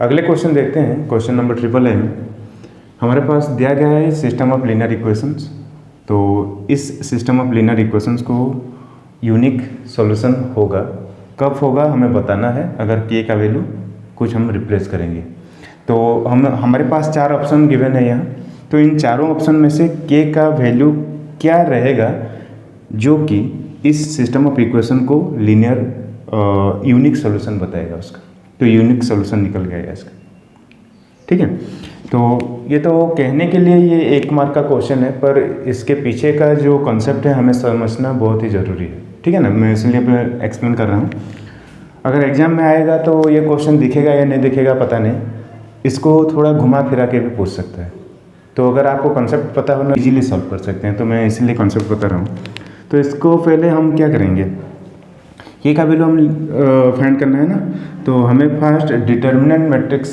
अगले क्वेश्चन देखते हैं, क्वेश्चन नंबर ट्रिपल ए में हमारे पास दिया गया है सिस्टम ऑफ लीनियर इक्वेशंस। तो इस सिस्टम ऑफ लीनियर इक्वेशंस को यूनिक सॉल्यूशन होगा, कब होगा हमें बताना है। अगर के का वैल्यू कुछ हम रिप्लेस करेंगे तो हमारे पास 4 ऑप्शन गिवन है यहाँ। तो इन चारों ऑप्शन में से के का वैल्यू क्या रहेगा जो कि इस सिस्टम ऑफ इक्वेशन को लीनियर यूनिक सॉल्यूशन बताएगा उसका। तो यूनिक सॉल्यूशन निकल गया इसका, ठीक है। तो ये तो कहने के लिए ये 1 मार्क का क्वेश्चन है, पर इसके पीछे का जो कॉन्सेप्ट है हमें समझना बहुत ही ज़रूरी है, ठीक है ना। मैं इसलिए एक्सप्लेन कर रहा हूँ। अगर एग्जाम में आएगा तो ये क्वेश्चन दिखेगा या नहीं दिखेगा पता नहीं, इसको थोड़ा घुमा फिरा के भी पूछ सकता है। तो अगर आपको कॉन्सेप्ट पता हो ना, इजीली सॉल्व कर सकते हैं। तो मैं इसीलिए कॉन्सेप्ट बता रहा हूँ। तो इसको पहले हम क्या करेंगे, के का वैल्यू हम फाइंड करना है ना। तो हमें फर्स्ट डिटर्मिनेंट मैट्रिक्स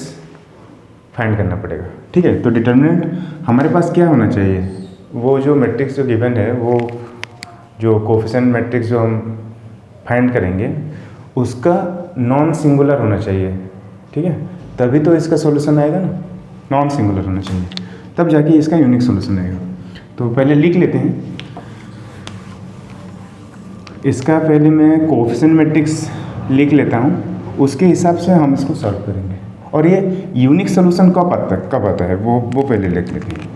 फाइंड करना पड़ेगा, ठीक है। तो डिटर्मिनेंट हमारे पास क्या होना चाहिए, वो जो मैट्रिक्स जो गिवन है, वो जो कोफिशिएंट मैट्रिक्स जो हम फाइंड करेंगे उसका नॉन सिंगुलर होना चाहिए, ठीक है। तभी तो इसका सॉल्यूशन आएगा ना, नॉन सिंगुलर होना चाहिए, तब जाके इसका यूनिक सॉल्यूशन आएगा। तो पहले लिख लेते हैं इसका। पहले मैं कोफिशिएंट मैट्रिक्स लिख लेता हूँ, उसके हिसाब से हम इसको सॉल्व करेंगे। और ये यूनिक सॉल्यूशन कब आता है वो पहले लिख लेते हैं।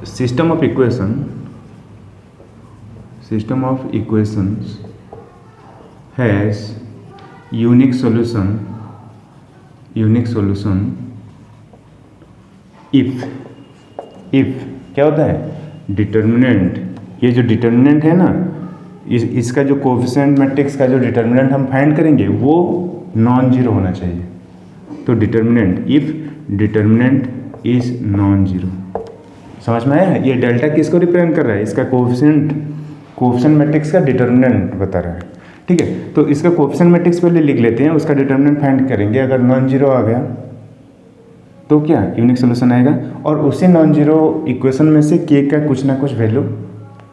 System of equations has unique solution if क्या होता है, डिटर्मिनेंट। ये जो डिटर्मिनेंट है ना, इसका जो कोफिशिएंट मैट्रिक्स का जो डिटर्मिनेंट हम फाइंड करेंगे वो नॉन जीरो होना चाहिए। तो determinant, if determinant is non zero. समझ में आया? ये डेल्टा किसको रिप्रेजेंट कर रहा है, इसका कोफिशिएंट मैट्रिक्स का डिटर्मिनेंट बता रहा है, ठीक है। तो इसका कोफिशिएंट मैट्रिक्स पहले लिख लेते हैं, उसका डिटर्मिनेंट फाइंड करेंगे। अगर नॉन जीरो आ गया तो क्या यूनिक सोल्यूशन आएगा, और उसी नॉन जीरो इक्वेशन में से के का कुछ ना कुछ वैल्यू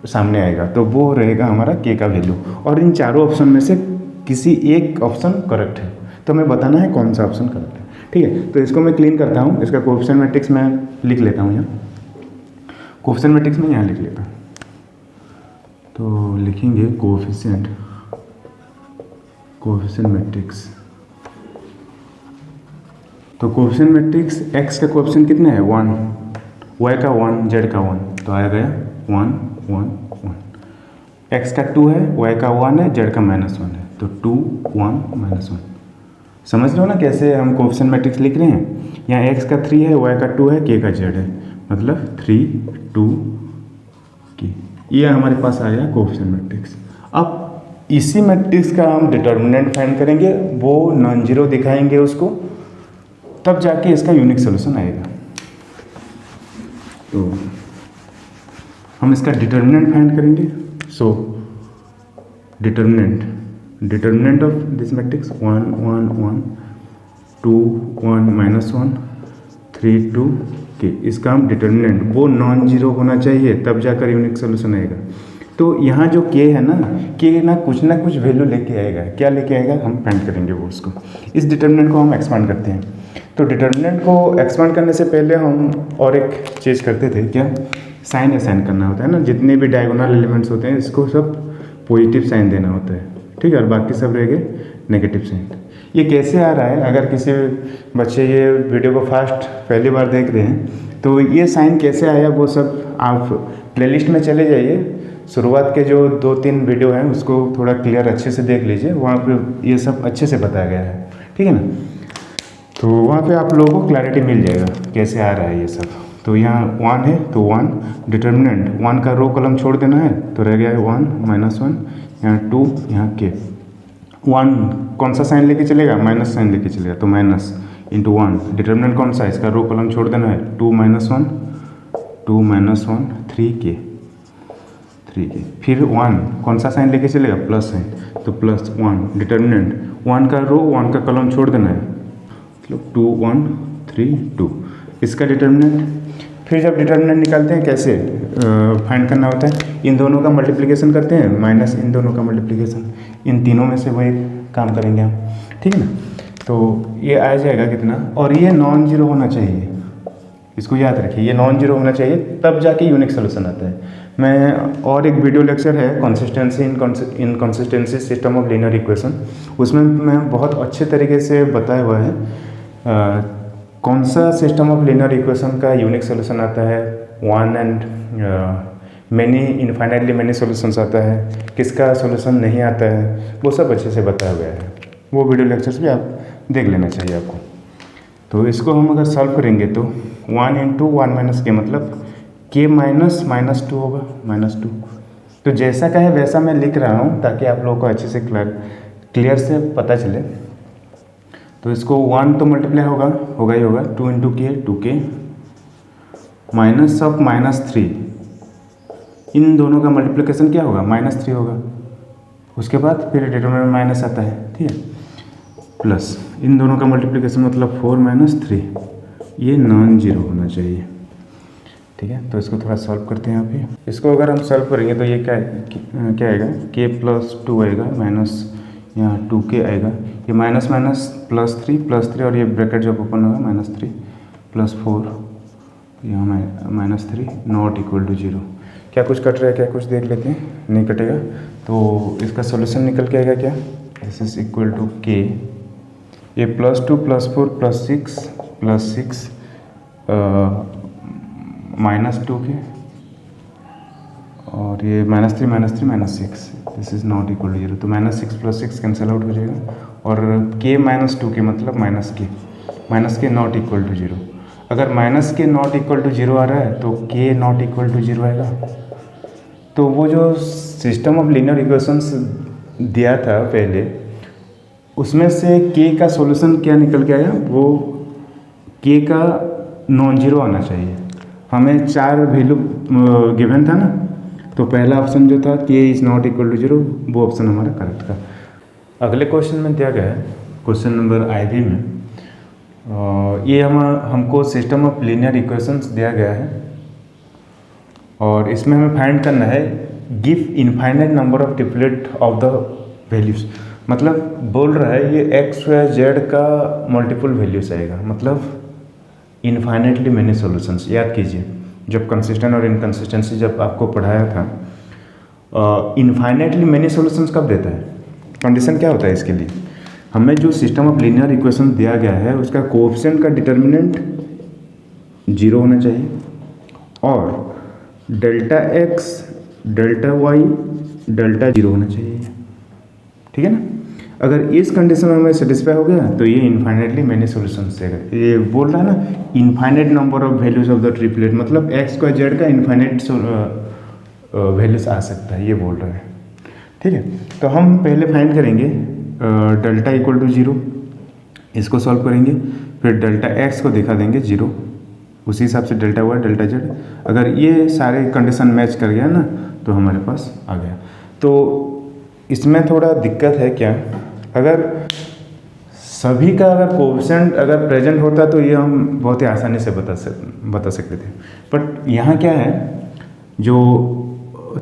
सामने आएगा, तो वो रहेगा हमारा के का वैल्यू। और इन चारों ऑप्शन में से किसी एक ऑप्शन करेक्ट है, तो हमें बताना है कौन सा ऑप्शन करेक्ट है, ठीक है। तो इसको मैं क्लीन करता हूँ, इसका कोफिशिएंट मैट्रिक्स मैं लिख लेता हूँ यहाँ। कोफिशिएंट मैट्रिक्स में यहाँ लिख लेता हूँ। तो लिखेंगे कोफिशिएंट मैट्रिक्स। तो कोफिशिएंट मैट्रिक्स x का कोफिशिएंट कितना है, 1, y का 1, z का 1, तो आ गया 1 1 1। x का 2 है, y का 1 है, z का -1 है, तो 2 1 -1। समझ लो ना कैसे हम कोफिशिएंट मैट्रिक्स लिख रहे हैं। यहाँ x का 3 है, y का 2 है, k का z है, मतलब 3 2 k। ये हमारे पास आ गया कोफिशिएंट मैट्रिक्स। अब इसी मैट्रिक्स का हम डिटर्मिनेंट फाइंड करेंगे, वो नॉन जीरो दिखाएंगे उसको, तब जाके इसका यूनिक सॉल्यूशन आएगा। तो हम इसका डिटर्मिनेंट फाइंड करेंगे। So determinant of this matrix 1 1 1 2 1 -1 3 2 के, इसका हम डिटर्मिनेंट वो नॉन जीरो होना चाहिए, तब जाकर यूनिक सॉल्यूशन आएगा। तो यहाँ जो के है ना, के ना कुछ वैल्यू लेके आएगा। क्या लेके आएगा हम फाइंड करेंगे वो उसको। इस डिटर्मिनेंट को हम एक्सपांड करते हैं। तो डिटर्मिनेंट को एक्सपांड करने से पहले हम और एक चीज़ करते थे, क्या, साइन असाइन करना होता है ना। जितने भी डायगोनल एलिमेंट्स होते हैं इसको सब पॉजिटिव साइन देना होता है, ठीक है, और बाकी सब रह गए नेगेटिव साइन। ये कैसे आ रहा है, अगर किसी बच्चे ये वीडियो को पहली बार देख रहे हैं तो ये साइन कैसे आया वो सब आप प्लेलिस्ट में चले जाइए। शुरुआत के जो 2-3 वीडियो हैं उसको थोड़ा क्लियर अच्छे से देख लीजिए, वहाँ पे ये सब अच्छे से बताया गया है, ठीक है ना। तो वहाँ पे आप लोगों को क्लैरिटी मिल जाएगा कैसे आ रहा है ये सब। तो यहाँ 1 है तो 1 डिटर्मिनेंट, 1 का रो कॉलम छोड़ देना है, तो रह गया है 1 -1, यहाँ 2, यहाँ के। 1 कौन सा साइन लेके चलेगा, माइनस साइन लेके चलेगा, तो माइनस इंटू 1। डिटर्मिनेंट कौन सा, इसका रो कॉलम छोड़ देना है, 2 -1 2 -1 3 के। फिर 1 कौन सा साइन लेके चलेगा, प्लस साइन, तो प्लस 1। डिटर्मिनेंट 1 का रो 1 का कॉलम छोड़ देना है, मतलब 2 1 3 2, इसका डिटर्मिनेंट। फिर जब डिटर्मिनेंट निकालते हैं कैसे फाइंड करना होता है, इन दोनों का मल्टीप्लिकेशन करते हैं माइनस इन दोनों का मल्टीप्लिकेशन, इन तीनों में से वो एक काम करेंगे हम, ठीक है ना। तो ये आ जाएगा कितना, और ये नॉन जीरो होना चाहिए, इसको याद रखिए, ये नॉन जीरो होना चाहिए, तब जाके यूनिक सोल्यूशन आता है। मैं और एक वीडियो लेक्चर है consistency in consistency system of linear equation, उसमें मैं बहुत अच्छे तरीके से बताया हुआ है कौन सा सिस्टम ऑफ लीनियर इक्वेशन का यूनिक सोल्यूशन आता है, one and many infinitely many solutions आता है, किसका सोल्यूशन नहीं आता है, वो सब अच्छे से बताया गया है। वो वीडियो लेक्चर्स भी आप देख लेना चाहिए आपको। तो इसको हम अगर सॉल्व करेंगे तो 1 इंटू 1 माइनस के मतलब के माइनस टू होगा, -2। तो जैसा का है वैसा मैं लिख रहा हूँ ताकि आप लोगों को अच्छे से क्लियर से पता चले। तो इसको 1 तो मल्टीप्लाई होगा ही होगा, 2 इंटू के 2k माइनस ऑफ -3, इन दोनों का मल्टीप्लिकेशन क्या होगा, -3 होगा। उसके बाद फिर डिटरमिनेंट माइनस आता है, ठीक है, प्लस इन दोनों का मल्टीप्लिकेशन मतलब 4 - 3, ये नॉन जीरो होना चाहिए, ठीक है। तो इसको थोड़ा सॉल्व करते हैं यहाँ पे। इसको अगर हम सॉल्व करेंगे तो ये क्या आएगा, k+2 आएगा, माइनस यहाँ 2k आएगा, ये माइनस +3 और ये ब्रैकेट जब ओपन होगा -3 +4, यहाँ -3 नॉट इक्वल टू 0। क्या कुछ कट रहा है, क्या कुछ देख लेते हैं, नहीं कटेगा। तो इसका सोल्यूशन निकल के आएगा क्या, this is equal to k, ये +2 +4 +6 -2k और ये -3 -6, this is not equal to 0। तो -6 + 6 कैंसिल आउट हो जाएगा और k -2k मतलब -k नॉट इक्वल टू 0। अगर -k नॉट इक्वल टू 0 आ रहा है तो k नॉट इक्वल टू 0 आएगा। तो वो जो सिस्टम ऑफ लीनियर इक्वेशंस दिया था पहले, उसमें से k का सॉल्यूशन क्या निकल के आया, वो k का नॉन जीरो आना चाहिए। हमें 4 वैल्यू गिवन था ना, तो पहला ऑप्शन जो था k is not equal to 0, वो ऑप्शन हमारा करेक्ट था। अगले क्वेश्चन में दिया गया है, क्वेश्चन नंबर IB में ये हमको सिस्टम ऑफ लीनियर इक्वेशंस दिया गया है और इसमें हमें फाइंड करना है give infinite number of triplet of the values. मतलब बोल रहा है ये x, y, z का मल्टीपल वैल्यूज आएगा, मतलब इनफाइनाइटली मैनी सॉल्यूशंस। याद कीजिए जब कंसिस्टेंट और इनकंसिस्टेंसी जब आपको पढ़ाया था, इनफाइनाइटली मैनी सॉल्यूशंस कब देता है, कंडीशन क्या होता है इसके लिए, हमें जो सिस्टम ऑफ लीनियर इक्वेशन दिया गया है उसका कोएफिशिएंट का डिटर्मिनेंट 0 होना चाहिए और delta x, delta y, delta 0 होना चाहिए, ठीक है ना। अगर इस कंडीशन में हमें सेटिस्फाई हो गया तो ये इनफाइनाइटली मैनी सॉल्यूशंस देगा। ये बोल रहा है ना infinite number of values of the triplet, मतलब x का z का इनफाइनाइट वैल्यूज आ सकता है, ये बोल रहा है, ठीक है। तो हम पहले फाइंड करेंगे डेल्टा इक्वल टू 0, इसको सॉल्व करेंगे, फिर डेल्टा x को दिखा देंगे 0, उसी हिसाब से डेल्टा y, डेल्टा z। अगर ये सारे कंडीशन मैच कर गया ना तो हमारे पास आ गया। तो इसमें थोड़ा दिक्कत है क्या, अगर सभी का अगर कोएफिशिएंट अगर प्रेजेंट होता तो ये हम बहुत ही आसानी से बता सकते थे। बट यहाँ क्या है, जो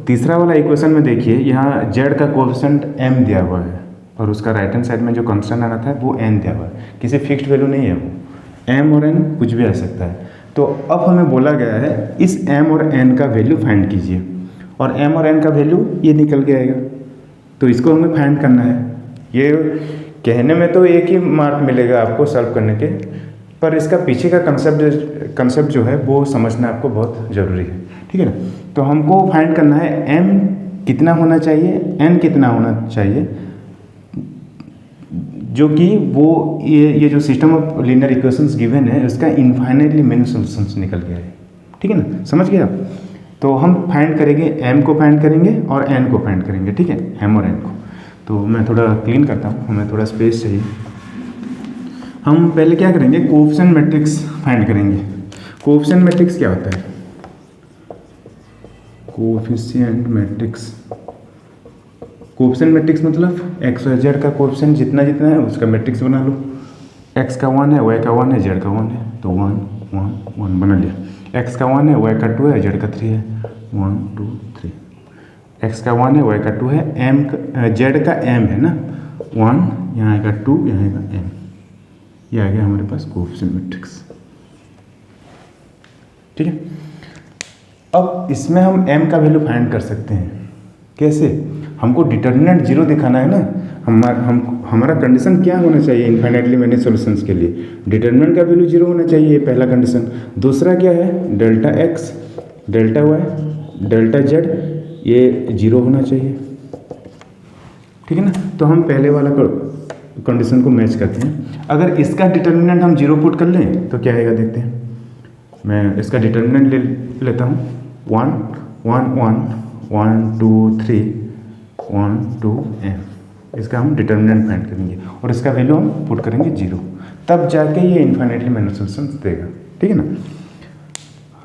तीसरा वाला इक्वेशन में देखिए, यहाँ z का कोएफिशिएंट m दिया हुआ है और उसका राइट हैंड साइड में जो कांस्टेंट आना था वो n दिया हुआ है, किसी फिक्स्ड वैल्यू नहीं है, वो m और n कुछ भी आ सकता है। तो अब हमें बोला गया है इस m और n का वैल्यू फाइंड कीजिए और m और n का वैल्यू ये निकल के आएगा। तो इसको हमें फाइंड करना है। ये कहने में तो एक ही मार्क मिलेगा आपको सॉल्व करने के, पर इसका पीछे का कंसेप्ट जो है वो समझना आपको बहुत ज़रूरी है, ठीक है ना। तो हमको फाइंड करना है m कितना होना चाहिए, n कितना होना चाहिए, जो कि वो ये जो system of linear equations given है उसका इनफाइनाइटली मेनी सॉल्यूशंस निकल गया है, ठीक है ना, समझ गए आप। तो हम फाइंड करेंगे m को फाइंड करेंगे और n को फाइंड करेंगे, ठीक है, m और n को। तो मैं थोड़ा क्लीन करता हूँ, हमें थोड़ा स्पेस चाहिए। हम पहले क्या करेंगे, कोएफिशिएंट मैट्रिक्स फाइंड करेंगे। कोएफिशिएंट मैट्रिक्स क्या होता है, कोएफिशिएंट मैट्रिक्स, कोएफिशिएंट मैट्रिक्स मतलब x और z का कोएफिशिएंट जितना जितना है उसका मैट्रिक्स बना लो। x का 1 है, y का 1 है, z का 1 है, तो 1 1 1 बना लिया। x का 1 है, y का 2 है, z का 3 है, 1 2 3। x का 1 है, y का 2 है, z का m है ना, 1 यहाँ आएगा 2 यहाँ आएगा m, ये आ गया हमारे पास कोएफिशिएंट मैट्रिक्स। ठीक है, अब इसमें हम m का वैल्यू फाइंड कर सकते हैं। कैसे? हमको डिटर्मिनेंट जीरो दिखाना है ना। हमारा कंडीशन क्या होना चाहिए इनफाइनाइटली मैनी सॉल्यूशंस के लिए? डिटर्मिनेंट का वैल्यू जीरो होना चाहिए, पहला कंडीशन। दूसरा क्या है? Delta x, delta y, delta z ये जीरो होना चाहिए। ठीक है ना, तो हम पहले वाला कंडीशन को मैच करते हैं। अगर इसका डिटर्मिनेंट हम जीरो पुट कर लें तो क्या आएगा देखते हैं। मैं इसका डिटर्मिनेंट ले लेता हूँ 1 1 1 1 2 3 1 2 n। इसका हम डिटर्मिनेंट फाइंड करेंगे और इसका वैल्यू हम पुट करेंगे जीरो, तब जाके ये इन्फाइनाइटली मैनी सॉल्यूशंस देगा। ठीक है ना।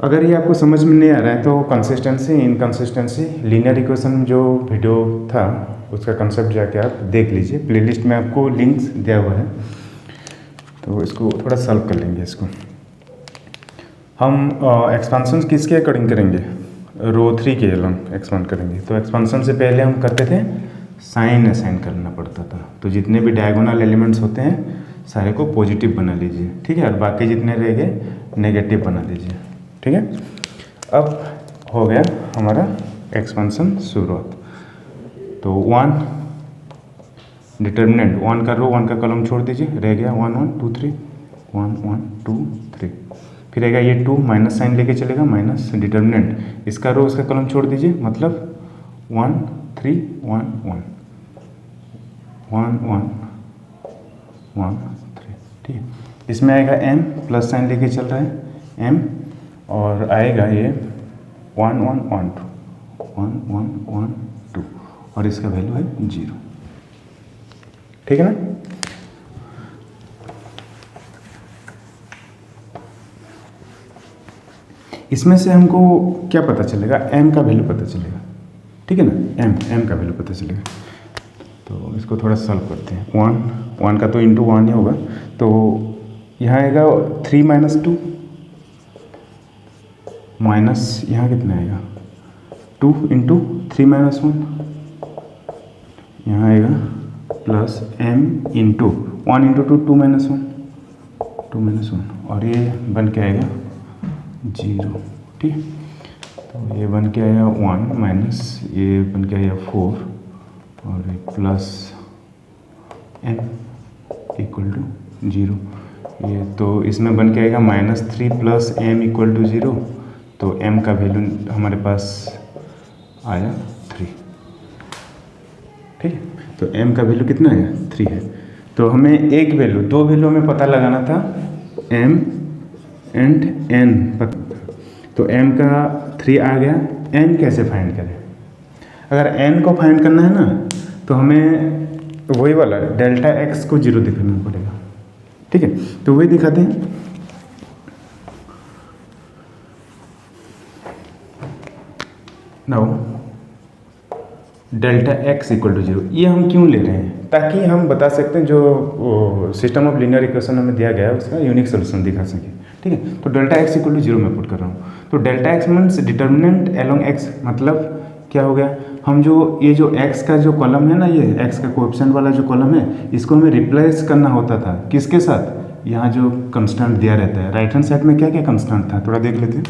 अगर ये आपको समझ में नहीं आ रहा है तो कंसिस्टेंसी इनकंसिस्टेंसी लीनियर इक्वेशन जो वीडियो था उसका कंसेप्ट जाके आप देख लीजिए, प्लेलिस्ट में आपको लिंक्स दिया हुआ है, तो इसको थोड़ा सॉल्व कर लेंगे। इसको हम एक्सपांशन किसके अकॉर्डिंग करेंगे? रो 3 के अलॉन्ग एक्सपांड करेंगे। तो एक्सपांशन से पहले हम करते थे साइन असाइन करना पड़ता था, तो जितने भी डायगोनल एलिमेंट्स होते हैं सारे को पॉजिटिव बना लीजिए। ठीक है, और बाकी जितने रह गए नेगेटिव बना लीजिए। ठीक है, अब हो गया हमारा एक्सपांशन शुरुआत। तो 1 डिटर्मिनेंट 1 का रो 1 का कॉलम छोड़ दीजिए, रह गया 1 1 2 3 1 1 2 3। फिर रहेगा ये 2 माइनस साइन लेके चलेगा, माइनस डिटर्मिनेंट इसका रो इसका कॉलम छोड़ दीजिए, मतलब 1 3 1 1 1 1 1 3। ठीक है, इसमें आएगा m प्लस साइन लेके चल रहा है m, और आएगा ये 1 1 1 2 1 1 1 2 और इसका वैल्यू है 0। ठीक है ना। इसमें से हमको क्या पता चलेगा? m का वैल्यू पता चलेगा। ठीक है ना, m का वैल्यू पता चलेगा। तो इसको थोड़ा सॉल्व करते हैं। 1 का तो इंटू 1 ही होगा, तो यहाँ आएगा 3 माइनस 2 माइनस यहाँ कितना आएगा 2 इंटू 3 माइनस 1, यहाँ आएगा plus m into 1 into 2 2 minus 1 और ये बन के आएगा 0। ठीक है, तो ये बन के आया 1 माइनस ये बन के आया 4 और ये प्लस m इक्वल टू 0। ये तो इसमें बन के आएगा -3 प्लस m इक्वल टू 0, तो m का वैल्यू हमारे पास आया 3। ठीक है, तो m का वैल्यू कितना आया 3 है। तो हमें एक वैल्यू, दो वैल्यू हमें पता लगाना था, m एंड n पता था। तो m का 3 आ गया, n कैसे फाइंड करें? अगर n को फाइंड करना है ना तो हमें वही वाला डेल्टा x को 0 दिखाना पड़ेगा। ठीक है, तो वही दिखाते हैं। Now delta x equal to 0, ये हम क्यों ले रहे हैं? ताकि हम बता सकते हैं जो सिस्टम ऑफ लीनियर इक्वेशन हमें दिया गया है उसका यूनिक सोल्यूशन दिखा सके। ठीक है, तो डेल्टा x इक्वल टू 0 मैं पुट कर रहा हूँ। तो delta x means determinant along x, मतलब क्या हो गया, हम जो ये जो x का जो कॉलम है ना, ये x का कोएफिशिएंट वाला जो कॉलम है, इसको हमें रिप्लेस करना होता था किसके साथ? यहाँ जो कंस्टेंट दिया रहता है राइट हैंड साइड में, क्या क्या कंस्टेंट था थोड़ा देख लेते हैं।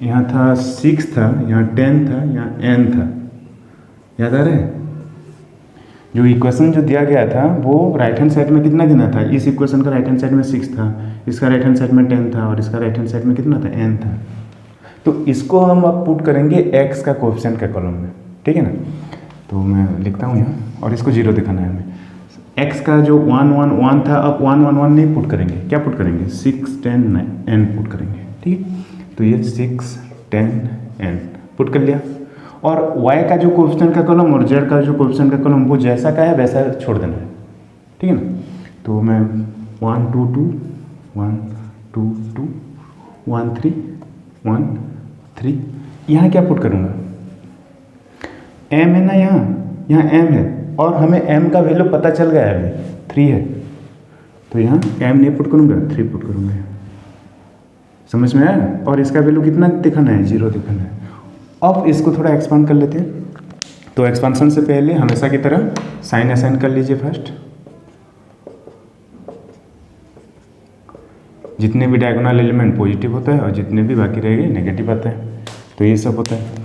यहाँ था 6 था, यहाँ 10 था, यहाँ n था, याद आ रहा है? जो इक्वेशन जो दिया गया था वो राइट हैंड साइड में कितना देना था? इस इक्वेशन का राइट हैंड साइड में 6 था, इसका राइट हैंड साइड में 10 था और इसका राइट हैंड साइड में कितना था? n था। तो इसको हम अब पुट करेंगे x का कोएफिशिएंट का कॉलम में। ठीक है ना, तो मैं लिखता हूँ यहाँ, और इसको 0 दिखाना है हमें। x का जो 1 1 1 था, अब 1 1 1 नहीं पुट करेंगे, क्या पुट करेंगे? 6 10 9 n पुट करेंगे। ठीक है, तो ये 6 10 n पुट कर लिया, और y का जो कोएफिशिएंट का कॉलम और z का जो कोएफिशिएंट का कॉलम वो जैसा का है वैसा छोड़ देना है। ठीक है ना, तो मैं 1 2 2 1 2 2 1 3 1 3 यहाँ क्या पुट करूँगा? m है ना, यहाँ m है और हमें m का वैल्यू पता चल गया है अभी 3 है, तो यहाँ m नहीं पुट करूँगा, 3 पुट करूँगा। समझ में आया? और इसका वैल्यू कितना दिखाना है? 0 दिखाना है। अब इसको थोड़ा एक्सपांड कर लेते हैं। तो एक्सपांशन से पहले हमेशा की तरह साइन असाइन कर लीजिए फर्स्ट। जितने भी डायगोनल एलिमेंट पॉजिटिव होता है और जितने भी बाकी रहेंगे नेगेटिव आता है। तो ये सब होता है।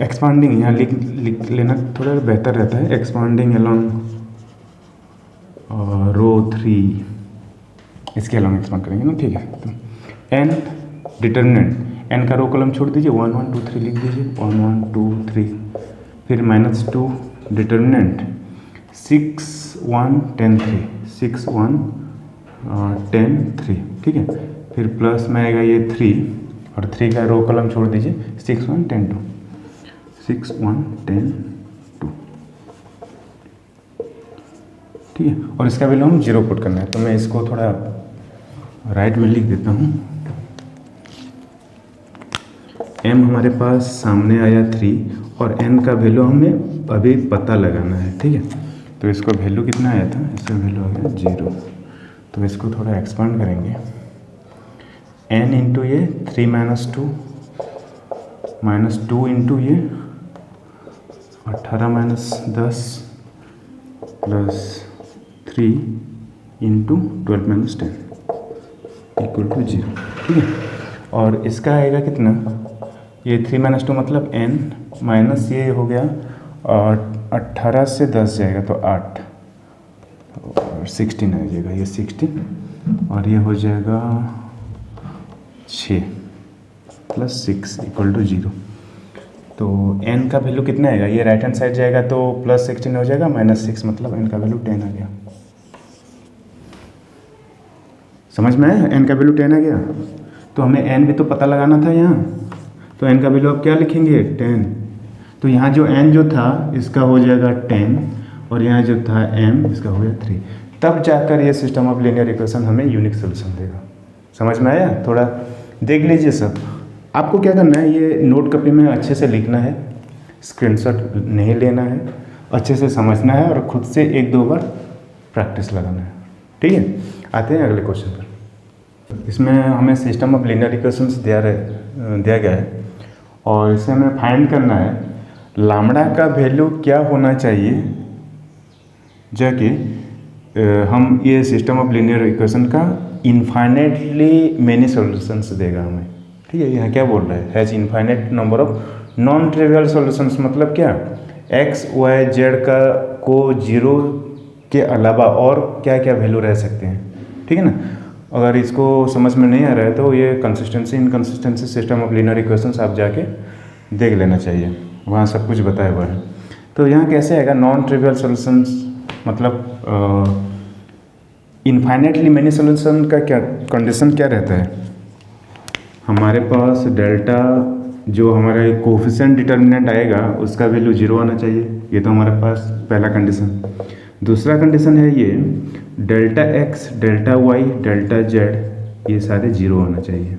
एक्सपांडिंग यहाँ लिख लेना थोड़ा बेहतर रहता है। एक्सपांडिंग अलोंग रो 3 इसके अलोंग एक्सपांड करेंगे ना, ठीक है। तो एन डिटर्मिनेंट, एन का रो कॉलम छोड़ दीजिए, 1 1 2 3 लिख दीजिए, 1 1 2 3, फिर -2 डिटर्मिनेंट 6 1 10 3, 6 1 10 3, ठीक है। फिर प्लस में आएगा ये 3 और 3 का रो कॉलम छोड़ दीजिए, 6 1 10 2, 6 1 10 2, ठीक है। और इसका वैल्यू हम 0 पुट करना है, तो मैं इसको थोड़ा राइट में लिख देता हूँ। m हमारे पास सामने आया 3 और n का वैल्यू हमें अभी पता लगाना है, ठीक है। तो इसको वैल्यू कितना आया था, इसका वैल्यू आ गया 0। तो इसको थोड़ा एक्सपांड करेंगे, n इंटू ये 3 -2 इंटू ये 18 - 10 प्लस 3 इंटू 12 - 10 इक्वल टू 0, ठीक है। और इसका आएगा कितना, ये 3 - 2 मतलब n माइनस ये हो गया और 18 से 10 जाएगा तो 8 और 16 आ जाएगा, ये 16 और ये हो जाएगा 6 प्लस 6 इक्वल टू 0। तो n का वैल्यू कितना आएगा, ये राइट हैंड साइड जाएगा तो प्लस 16 हो जाएगा, -6 मतलब n का वैल्यू 10 आ गया। समझ में आया, n का वैल्यू 10 आ गया। तो हमें n भी तो पता लगाना था यहाँ, तो n का वैल्यू आप क्या लिखेंगे 10। तो यहाँ जो n जो था इसका हो जाएगा 10 और यहाँ जो था m इसका हो गया 3। तब जाकर ये सिस्टम ऑफ लीनियर इक्वेशन हमें यूनिक सोल्यूशन देगा। समझ में आया, थोड़ा देख लीजिए सब। आपको क्या करना है, ये नोट कॉपी में अच्छे से लिखना है, स्क्रीनशॉट नहीं लेना है, अच्छे से समझना है और खुद से 1-2 बार प्रैक्टिस लगाना है, ठीक है। आते हैं अगले क्वेश्चन पर। इसमें हमें सिस्टम ऑफ लीनियर इक्वेशंस दिया गया है और इसे हमें फाइंड करना है लैम्ब्डा का वैल्यू क्या होना चाहिए जाके हम ये सिस्टम ऑफ लीनियर इक्वेशन का इनफाइनेटली मेनी सॉल्यूशंस देगा हमें, ठीक है। यहाँ क्या बोल रहा है, has infinite number of non trivial solutions, मतलब क्या x y z का को 0 के अलावा और क्या क्या वैल्यू रह सकते हैं, ठीक है ना। अगर इसको समझ में नहीं आ रहा है तो ये consistency inconsistency system of linear equations आप जाके देख लेना चाहिए, वहाँ सब कुछ बताया हुआ है। तो यहाँ कैसे आएगा नॉन ट्रिवियल सॉल्यूशंस, मतलब इनफाइनाइटली मेनी सॉल्यूशन का क्या कंडीशन क्या रहता है, हमारे पास डेल्टा जो हमारा कोफिशिएंट डिटर्मिनेंट आएगा उसका वैल्यू 0 आना चाहिए, ये तो हमारे पास पहला कंडीशन। दूसरा कंडीशन है ये delta x, delta y, delta z ये सारे 0 आना चाहिए,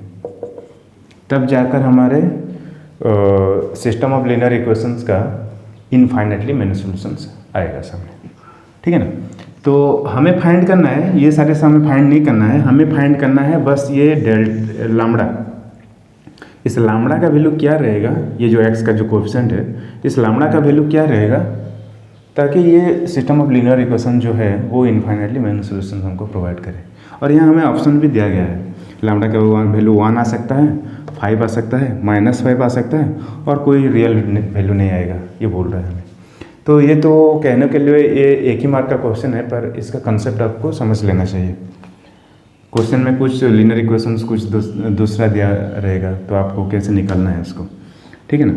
तब जाकर हमारे सिस्टम ऑफ लीनियर इक्वेशंस का इनफाइनाइटली मेनी सॉल्यूशंस आएगा सामने, ठीक है ना। तो हमें फाइंड करना है, ये सारे हमें फाइंड नहीं करना है, हमें फाइंड करना है बस ये लैम्ब्डा, इस लैम्ब्डा का वैल्यू क्या रहेगा, ये जो x का जो कोफिशिएंट है इस लैम्ब्डा का वैल्यू क्या रहेगा, ताकि ये सिस्टम ऑफ लीनियर इक्वेशन जो है वो इनफाइनाइटली मेनी सॉल्यूशन हमको प्रोवाइड करे। और यहाँ हमें ऑप्शन भी दिया गया है, लैम्ब्डा का वैल्यू 1 आ सकता है, 5 आ सकता है, -5 आ सकता है और कोई रियल वैल्यू नहीं आएगा, ये बोल रहा है हमें। तो ये तो कहने के लिए ये एक ही मार्क का क्वेश्चन है, पर इसका कंसेप्ट आपको समझ लेना चाहिए। क्वेश्चन में कुछ लीनियर इक्वेशंस कुछ दूसरा दिया रहेगा, तो आपको कैसे निकालना है उसको, ठीक है ना।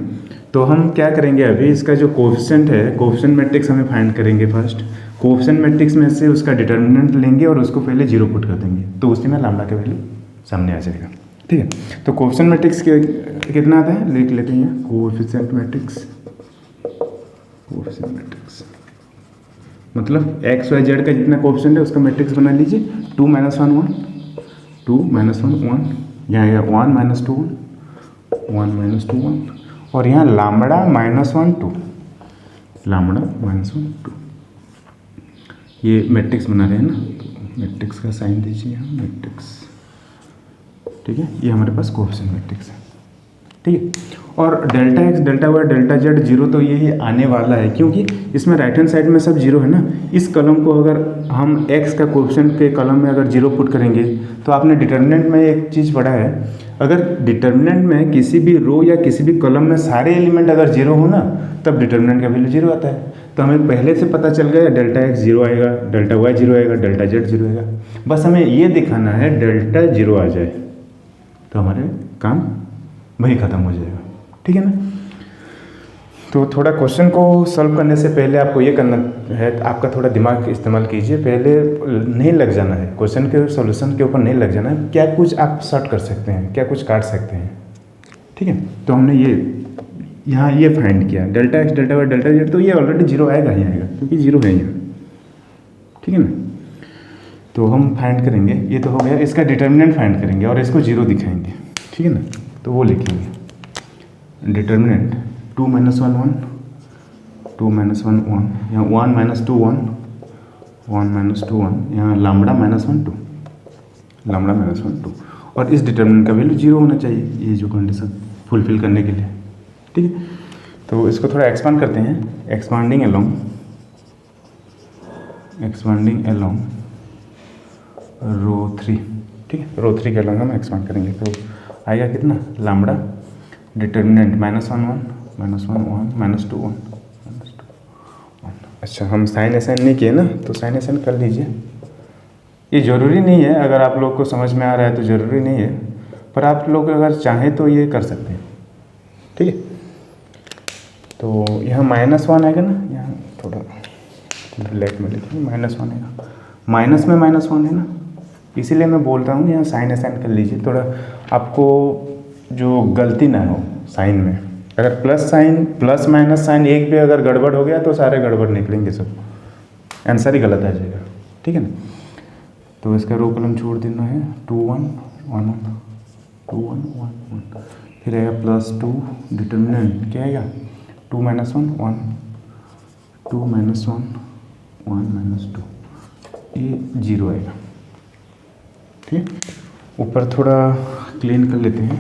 तो हम क्या करेंगे अभी, इसका जो कोफिशिएंट है, कोफिशिएंट मैट्रिक्स हमें फाइंड करेंगे फर्स्ट। कोफिशिएंट मैट्रिक्स में से उसका डिटर्मिनेंट लेंगे और उसको पहले 0 पुट कर देंगे, तो उसी में लैम्ब्डा का वैल्यू सामने आ जाएगा, ठीक है। तो कोफिशिएंट मैट्रिक्स कितना आता है लिख लेते हैं, कोफिशिएंट मैट्रिक्स मतलब x y z का जितना कोफिशिएंट है उसका मैट्रिक्स बना लीजिए। 2 - 1 1, 2 - 1 1, यहाँ 1 - 2 1, 1 - 2 1 और यहाँ लैम्ब्डा -1 2, लैम्ब्डा -1 2, ये मैट्रिक्स बना रहे हैं ना, तो मैट्रिक्स का साइन दीजिए यहाँ, मैट्रिक्स, ठीक है। ये हमारे पास कोफिशिएंट मैट्रिक्स है, ठीक है। और delta x, delta y, delta z zero तो यही आने वाला है, क्योंकि इसमें राइट हैंड साइड में सब जीरो है ना। इस कॉलम को अगर हम एक्स का कोएफिशिएंट के कॉलम में अगर जीरो पुट करेंगे तो आपने डिटर्मिनेंट में एक चीज़ पढ़ा है, अगर डिटर्मिनेंट में किसी भी रो या किसी भी कॉलम में सारे एलिमेंट अगर जीरो हो ना तब डिटर्मिनेंट का वैल्यू जीरो आता है। तो हमें पहले से पता चल गया डेल्टा एक्स जीरो आएगा, डेल्टा वाई जीरो आएगा, डेल्टा जेड जीरो आएगा। बस हमें ये दिखाना है डेल्टा जीरो आ जाए तो हमारे काम वही ख़त्म हो जाएगा, ठीक है ना। तो थोड़ा क्वेश्चन को सॉल्व करने से पहले आपको ये करना है, आपका थोड़ा दिमाग इस्तेमाल कीजिए, पहले नहीं लग जाना है क्वेश्चन के सॉल्यूशन के ऊपर, नहीं लग जाना है। क्या कुछ आप शॉर्ट कर सकते हैं, क्या कुछ काट सकते हैं, ठीक है। तो हमने ये यहाँ ये फाइंड किया delta x, delta y, delta z, तो ये ऑलरेडी जीरो आएगा ही आएगा क्योंकि जीरो है यहाँ, ठीक है ना। तो हम फाइंड करेंगे, ये तो हो गया, इसका डिटर्मिनेंट फाइंड करेंगे और इसको जीरो दिखाएंगे, ठीक है ना। तो वो लिखेंगे डिटर्मिनेंट 2 - 1 1, 2 - 1 1, यहाँ 1 - 2 1, 1 - 2 1, यहाँ लैम्बडा -1 2, लैम्बडा -1 2, और इस डिटर्मिनेंट का वैल्यू जीरो होना चाहिए, ये जो कंडीशन फुलफिल करने के लिए, ठीक है। तो इसको थोड़ा एक्सपांड करते हैं, एक्सपांडिंग अलोंग रो 3, ठीक है, रो 3 के अलोंग हम एक्सपांड करेंगे तो आएगा कितना, लैम्बडा डिटर्मिनेंट -1 1, -1 1, -2 1, -2 1। अच्छा, हम साइन असाइन नहीं किए ना, तो साइन असाइन कर लीजिए। ये ज़रूरी नहीं है, अगर आप लोग को समझ में आ रहा है तो ज़रूरी नहीं है, पर आप लोग अगर चाहें तो ये कर सकते हैं, ठीक है। तो यहाँ -1 आएगा ना, यहाँ थोड़ा ब्लैक में लिखेंगे, -1 आएगा, माइनस में -1 है ना, इसीलिए मैं बोल रहा हूँ यहाँ साइन असाइन कर लीजिए, थोड़ा आपको जो गलती ना हो साइन में। अगर plus sign, plus minus sign एक भी अगर गड़बड़ हो गया तो सारे गड़बड़ निकलेंगे, सब आंसर ही गलत आ जाएगा, ठीक है ना। तो इसका रो कॉलम छोड़ देना है, 2 1 1 1, 2 1 1 1, फिर आएगा +2, डिटर्मिनेंट क्या आएगा, 2 - 1 1, 2 - 1 1 - 2, ये जीरो आएगा, ठीक है। ऊपर थोड़ा क्लीन कर लेते हैं,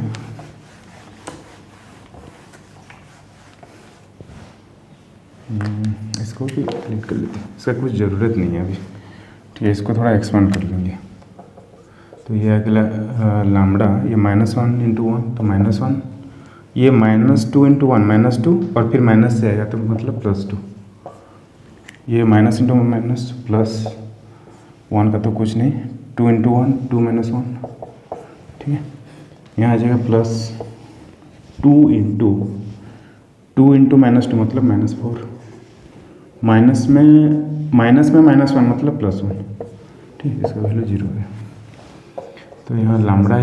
इसको भी क्लीन कर लेते हैं, इसका कुछ ज़रूरत नहीं है अभी, ठीक है। इसको थोड़ा एक्सपांड कर लेंगे, तो ये अगला लैम्बडा, ये -1 × 1 तो -1, ये -2 × 1 -2, और फिर माइनस से आएगा तो मतलब +2, ये माइनस इंटू माइनस प्लस 1 का तो कुछ नहीं, 2 × 1 2 - 1, ठीक है। यहाँ आ जाएगा +2 × 2 × -2 मतलब -4, माइनस में -1 मतलब +1, ठीक है, इसका वैल्यू जीरो है। तो यहाँ लैम्बडा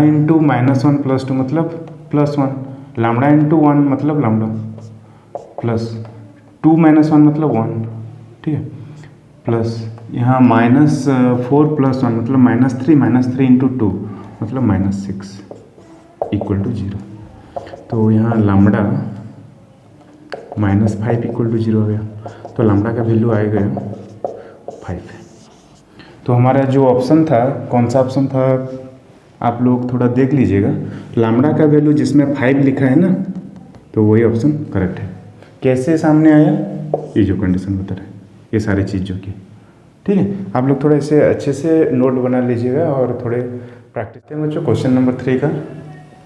इंटू -1 + 2 मतलब +1, लैम्बडा इंटू 1 मतलब लैम्बडा, प्लस 2 - 1 मतलब 1, ठीक है, प्लस यहाँ -4 + 1 मतलब -3 × 2 मतलब -6 = 0। तो यहाँ लैम्बडा -5 = 0 आ गया, तो लैम्बडा का वैल्यू आएगा 5। तो हमारा जो ऑप्शन था, कौन सा ऑप्शन था आप लोग थोड़ा देख लीजिएगा, लैम्बडा का वैल्यू जिसमें 5 लिखा है ना, तो वही ऑप्शन करेक्ट है। कैसे सामने आया, ये जो कंडीशन बता रहा है, ये सारी चीज़ जो की, ठीक है। आप लोग थोड़ा इसे अच्छे से नोट बना लीजिएगा और थोड़े प्रैक्टिस में। बच्चों क्वेश्चन नंबर 3 का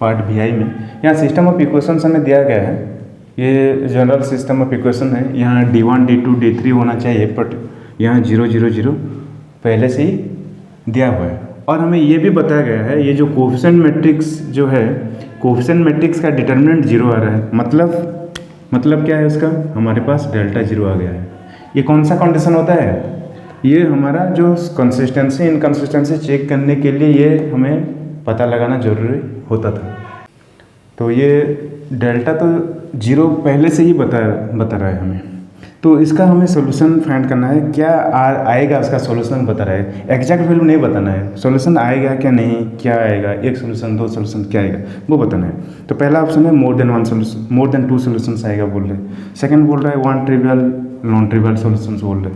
पार्ट VI में यहाँ सिस्टम ऑफ इक्वेशंस हमें दिया गया है, ये जनरल सिस्टम ऑफ इक्वेशन है। यहाँ D1 D2 D3 होना चाहिए, बट यहाँ 0 0 0 पहले से ही दिया हुआ है। और हमें ये भी बताया गया है, ये जो कोएफिशिएंट मैट्रिक्स जो है, कोएफिशिएंट मैट्रिक्स का डिटर्मिनेंट 0 आ रहा है, मतलब क्या है उसका, हमारे पास डेल्टा 0 आ गया है। ये कौन सा कंडीशन होता है, ये हमारा जो कंसिस्टेंसी इनकंसिस्टेंसी चेक करने के लिए ये हमें पता लगाना जरूरी होता था। तो ये डेल्टा तो 0 पहले से ही बता रहा है हमें, तो इसका हमें सोल्यूशन फाइंड करना है। क्या आएगा उसका सोल्यूशन बता रहा है, एग्जैक्ट वैल्यू नहीं बताना है, सोल्यूशन आएगा क्या नहीं, क्या आएगा, एक सोल्यूशन, दो सोल्यूशन, क्या आएगा वो बताना है। तो पहला ऑप्शन है मोर देन 2 सोल्यूशंस आएगा बोल रहे। सेकंड बोल रहा है 1 ट्रिवियल नॉन ट्रिवियल सोल्यूशंस बोल रहे।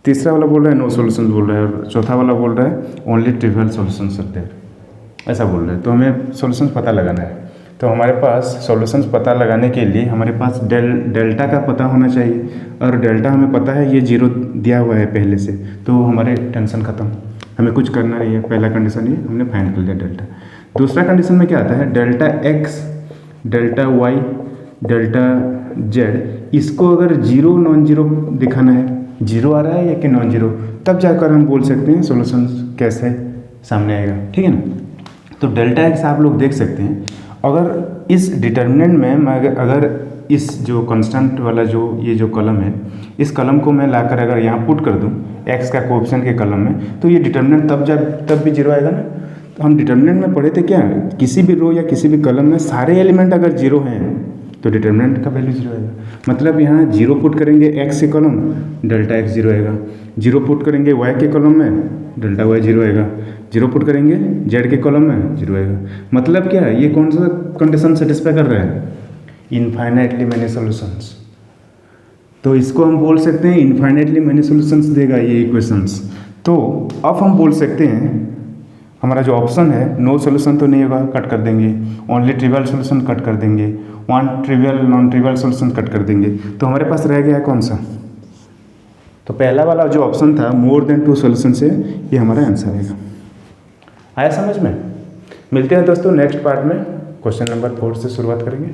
तीसरा वाला बोल रहा है नो सोल्यूशंस बोल रहा है, और चौथा वाला बोल रहा है only trivial solutions are there, ऐसा बोल रहे हैं। तो हमें सोल्यूशंस पता लगाना है। तो हमारे पास सॉल्यूशंस पता लगाने के लिए हमारे पास डेल्टा का पता होना चाहिए, और डेल्टा हमें पता है ये 0 दिया हुआ है पहले से, तो हमारे टेंशन ख़त्म, हमें कुछ करना नहीं है। पहला कंडीशन ये हमने फाइंड कर लिया डेल्टा। दूसरा कंडीशन में क्या आता है, delta x, delta y, delta z, इसको अगर 0 नॉन जीरो दिखाना है, 0 आ रहा है या कि नॉन जीरो, तब जाकर हम बोल सकते हैं सॉल्यूशंस कैसे सामने आएगा, ठीक है ना। तो डेल्टा एक्स आप लोग देख सकते हैं, अगर इस डिटर्मिनेंट में मैं अगर इस जो कांस्टेंट वाला जो ये जो कॉलम है, इस कॉलम को मैं लाकर अगर यहाँ पुट कर दूँ एक्स का कोएफिशिएंट के कॉलम में, तो ये डिटर्मिनेंट तब भी 0 आएगा ना। तो हम डिटर्मिनेंट में पढ़े थे क्या, किसी भी रो या किसी भी कॉलम में सारे एलिमेंट अगर 0 हैं तो डिटर्मिनेंट का वैल्यू 0 आएगा। मतलब यहाँ 0 पुट करेंगे एक्स के कॉलम, डेल्टा एक्स 0 आएगा। 0 पुट करेंगे वाई के कॉलम में, डेल्टा वाई 0 आएगा। 0 पुट करेंगे जेड के कॉलम में, 0 आएगा। मतलब क्या है, ये कौन सा कंडीशन सेटिस्फाई कर रहा है, इनफाइनाइटली मैनी सॉल्यूशंस। तो इसको हम बोल सकते हैं इनफाइनाइटली मैनी सॉल्यूशंस देगा ये इक्वेशंस। तो अब हम बोल सकते हैं हमारा जो ऑप्शन है नो सॉल्यूशन तो नहीं होगा, कट कर देंगे, ओनली ट्रिवियल सॉल्यूशन कट कर देंगे, one trivial non trivial solution cut कर देंगे। तो हमारे पास रह गया कौन सा, तो पहला वाला जो ऑप्शन था मोर देन 2 सॉल्यूशन से, ये हमारा आंसर आएगा। आया समझ में। मिलते हैं दोस्तों नेक्स्ट पार्ट में, क्वेश्चन नंबर 4 से शुरुआत करेंगे।